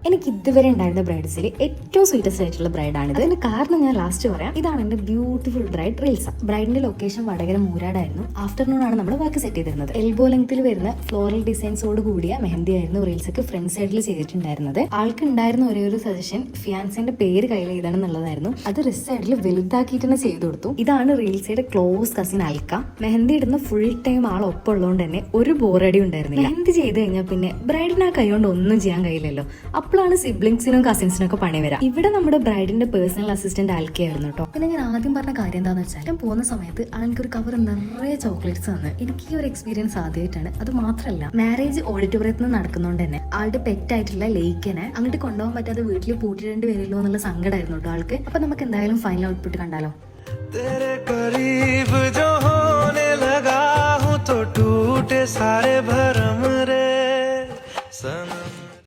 എനിക്ക് ഇതുവരെ ഉണ്ടായിരുന്ന ബ്രൈഡ്സിൽ ഏറ്റവും സ്വീറ്റസ്റ്റ് ആയിട്ടുള്ള ബ്രൈഡാണ്. അതിന് കാരണം ഞാൻ ലാസ്റ്റ് പറയാം. ഇതാണ് എന്റെ ബ്യൂട്ടിഫുൾ ബ്രൈഡ് റീൽസ. ബ്രൈഡിന്റെ ലൊക്കേഷൻ വടകര മൂരാടായിരുന്നു. ആഫ്റ്റർനൂൺ ആണ് നമ്മൾ വർക്ക് സെറ്റ് ചെയ്തിരുന്നത്. എൽബോ ലെങ്ത്തിൽ വരുന്ന ഫ്ലോറൽ ഡിസൈൻസോട് കൂടിയ മെഹന്തി ആയിരുന്നു റീൽസൊക്കെ ഫ്രണ്ട് സൈഡിൽ ചെയ്തിട്ടുണ്ടായിരുന്നത്. ആൾക്ക് ഉണ്ടായിരുന്ന ഒരേ ഒരു സജഷൻ ഫിയാൻസിന്റെ പേര് കയ്യിൽ എഴുതണമെന്നുള്ളതായിരുന്നു. അത് റിസ്റ്റ് സൈഡിൽ വലുതാക്കിയിട്ട് തന്നെ ചെയ്തു കൊടുത്തു. ഇതാണ് റീൽസയുടെ ക്ലോസ് കസിൻ അൽക്ക. മെഹന്തി ഇടുന്ന ഫുൾ ടൈം ആളൊപ്പം ഉള്ളതുകൊണ്ട് തന്നെ ഒരു ബോറടി ഉണ്ടായിരുന്നില്ല. മെഹന്തി ചെയ്ത് കഴിഞ്ഞാൽ പിന്നെ ബ്രൈഡിന് ആ കൈ കൊണ്ട് ഒന്നും ചെയ്യാൻ കഴിയില്ലല്ലോ. അപ്പോഴാണ് സിബ്ലിങ്സിനും കസിൻസിനും ഒക്കെ പണി വരാം. ഇവിടെ നമ്മുടെ ബ്രൈഡിന്റെ പേഴ്സണൽ അസിസ്റ്റന്റ് ആൽക്കയായിരുന്നു കേട്ടോ. പിന്നെ ഞാൻ ആദ്യം പറഞ്ഞ കാര്യം എന്താണെന്ന് വെച്ചാൽ, ഞാൻ പോകുന്ന സമയത്ത് ആൾക്ക് ഒരു കവർ നിറയെ ചോക്ലേറ്റ്സ് തന്നു. എനിക്ക് ഈ ഒരു എക്സ്പീരിയൻസ് ആദ്യമായിട്ടാണ്. അത് മാത്രമല്ല, മാരേജ് ഓഡിറ്റോറിയത്തിൽ നിന്ന് നടക്കുന്നതുകൊണ്ട് തന്നെ ആളുടെ പെറ്റായിട്ടുള്ള ലേക്കിനെ അങ്ങോട്ട് കൊണ്ടുപോകാൻ പറ്റാതെ വീട്ടിൽ പൂട്ടിടേണ്ടി വരില്ലോ എന്നുള്ള സങ്കടമായിരുന്നു കേട്ടോ ആൾക്ക്. അപ്പൊ നമുക്ക് എന്തായാലും ഫൈനൽ ഔട്ട്പുട്ട് കണ്ടാലോ. तेरे करीब जो होने लगा हूँ तो टूटे सारे भरम रे सनम.